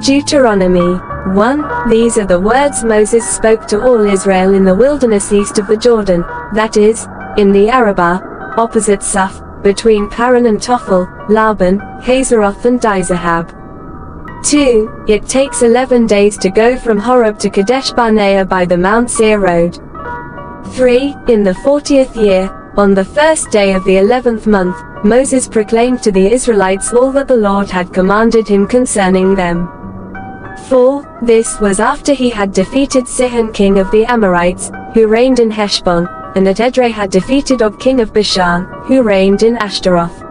Deuteronomy 1. These are the words Moses spoke to all Israel in the wilderness east of the Jordan, that is, in the Arabah, opposite Suph, between Paran and Tophel, Laban, Hazeroth and Dizahab. 2. It takes 11 days to go from Horeb to Kadesh Barnea by the Mount Seir road. 3. In the 40th year, on the first day of the 11th month, Moses proclaimed to the Israelites all that the Lord had commanded him concerning them. 4. This was after he had defeated Sihon king of the Amorites, who reigned in Heshbon, and at Edrei had defeated Og king of Bashan, who reigned in Ashtaroth.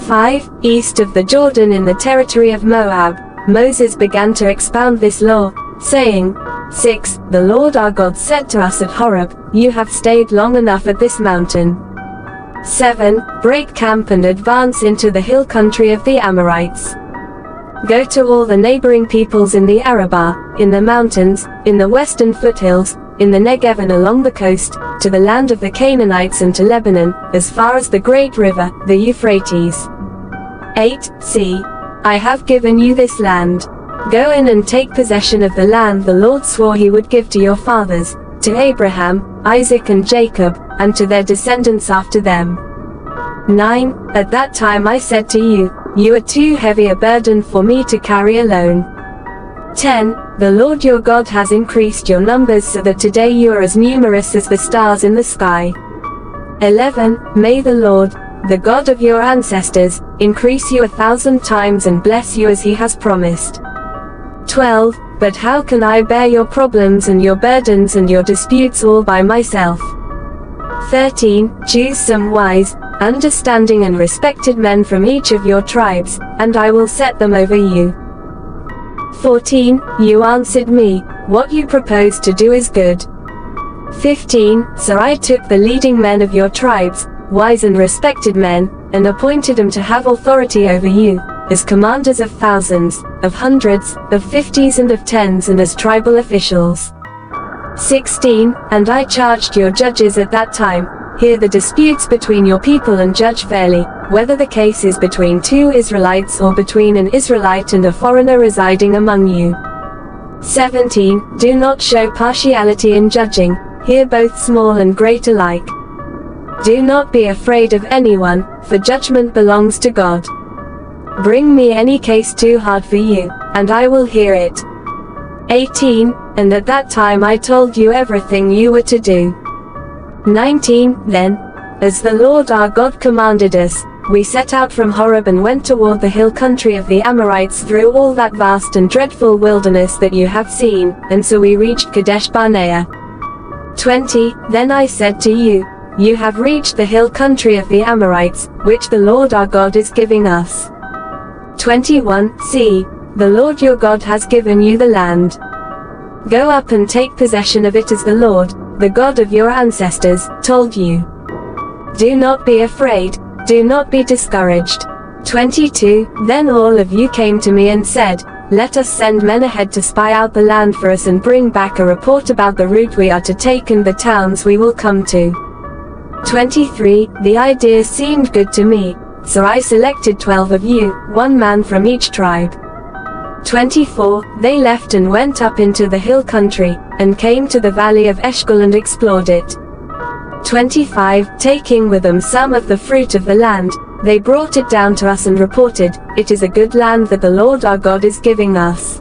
5. East of the Jordan in the territory of Moab, Moses began to expound this law, saying, 6. The Lord our God said to us at Horeb, you have stayed long enough at this mountain. 7. Break camp and advance into the hill country of the Amorites. Go to all the neighboring peoples in the Arabah, in the mountains, in the western foothills, in the Negev and along the coast, to the land of the Canaanites and to Lebanon, as far as the great river, the Euphrates. 8. See, I have given you this land. Go in and take possession of the land the Lord swore he would give to your fathers, to Abraham, Isaac and Jacob, and to their descendants after them. 9. At that time I said to you, you are too heavy a burden for me to carry alone. 10. The Lord your God has increased your numbers so that today you are as numerous as the stars in the sky. 11. May the Lord, the God of your ancestors, increase you 1,000 times and bless you as he has promised. 12. But how can I bear your problems and your burdens and your disputes all by myself? 13. Choose some wise, understanding and respected men from each of your tribes, and I will set them over you. 14. You answered me, what you propose to do is good. 15. So I took the leading men of your tribes, wise and respected men, and appointed them to have authority over you, as commanders of thousands, of hundreds, of fifties and of tens and as tribal officials. 16. And I charged your judges at that time, hear the disputes between your people and judge fairly, whether the case is between two Israelites or between an Israelite and a foreigner residing among you. 17. Do not show partiality in judging, hear both small and great alike. Do not be afraid of anyone, for judgment belongs to God. Bring me any case too hard for you, and I will hear it. 18. And at that time I told you everything you were to do. 19. Then, as the Lord our God commanded us, we set out from Horeb and went toward the hill country of the Amorites through all that vast and dreadful wilderness that you have seen, and so we reached Kadesh Barnea. 20. Then I said to you, you have reached the hill country of the Amorites, which the Lord our God is giving us. 21. See, the Lord your God has given you the land. Go up and take possession of it as the Lord, the God of your ancestors, told you. Do not be afraid, do not be discouraged. 22. Then all of you came to me and said, let us send men ahead to spy out the land for us and bring back a report about the route we are to take and the towns we will come to. 23. The idea seemed good to me, so I selected 12 of you, one man from each tribe. 24. They left and went up into the hill country, and came to the valley of Eshcol and explored it. 25. Taking with them some of the fruit of the land, they brought it down to us and reported, it is a good land that the Lord our God is giving us.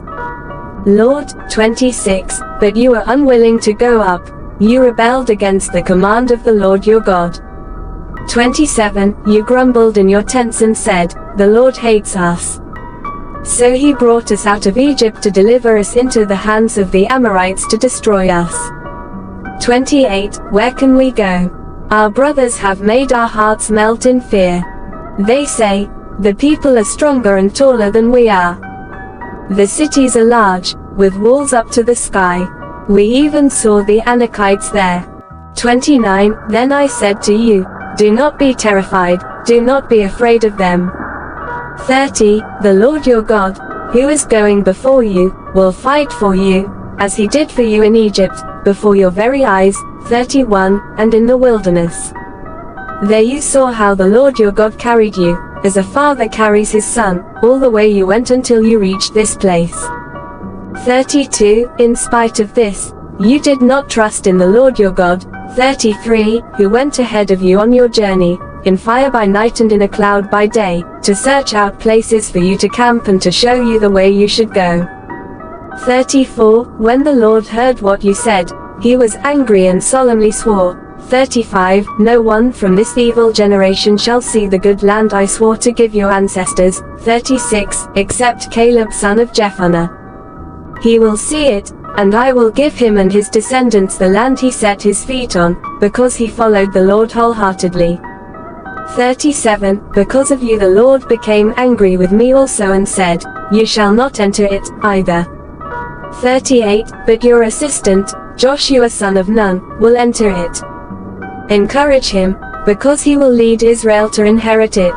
Lord, 26. But you were unwilling to go up, you rebelled against the command of the Lord your God. 27. You grumbled in your tents and said, the Lord hates us. So he brought us out of Egypt to deliver us into the hands of the Amorites to destroy us. 28. Where can we go? Our brothers have made our hearts melt in fear. They say, the people are stronger and taller than we are. The cities are large, with walls up to the sky. We even saw the Anakites there. 29. Then I said to you, do not be terrified, do not be afraid of them. 30. The Lord your God, who is going before you, will fight for you, as he did for you in Egypt, before your very eyes. 31. And in the wilderness. There you saw how the Lord your God carried you, as a father carries his son, all the way you went until you reached this place. 32. In spite of this, you did not trust in the Lord your God. 33. Who went ahead of you on your journey, in fire by night and in a cloud by day, to search out places for you to camp and to show you the way you should go. 34. When the Lord heard what you said, he was angry and solemnly swore. 35. No one from this evil generation shall see the good land I swore to give your ancestors. 36. Except Caleb son of Jephunneh. He will see it, and I will give him and his descendants the land he set his feet on, because he followed the Lord wholeheartedly. 37. Because of you the Lord became angry with me also and said, you shall not enter it, either. 38. But your assistant, Joshua son of Nun, will enter it. Encourage him, because he will lead Israel to inherit it.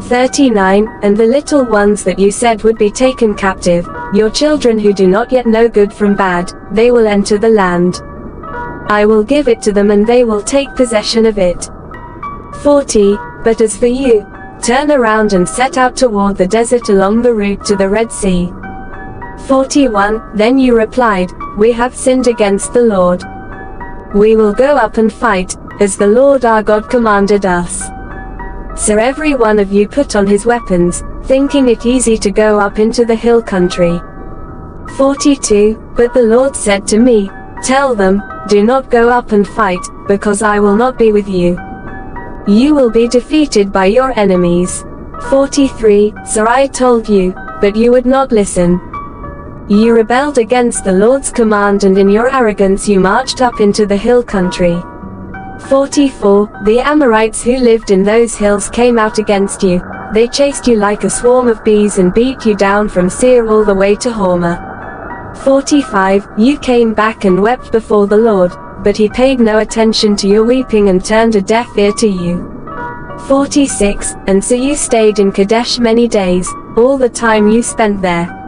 39. And the little ones that you said would be taken captive, your children who do not yet know good from bad, they will enter the land. I will give it to them and they will take possession of it. 40. But as for you, turn around and set out toward the desert along the route to the Red Sea. 41. Then you replied, we have sinned against the Lord. We will go up and fight, as the Lord our God commanded us. So every one of you put on his weapons, thinking it easy to go up into the hill country. 42. But the Lord said to me, tell them, do not go up and fight, because I will not be with you. You will be defeated by your enemies. 43. So I told you, but you would not listen. You rebelled against the Lord's command and in your arrogance you marched up into the hill country. 44. The Amorites who lived in those hills came out against you. They chased you like a swarm of bees and beat you down from Seir all the way to Hormah. 45. You came back and wept before the Lord, but he paid no attention to your weeping and turned a deaf ear to you. 46. And so you stayed in Kadesh many days, all the time you spent there.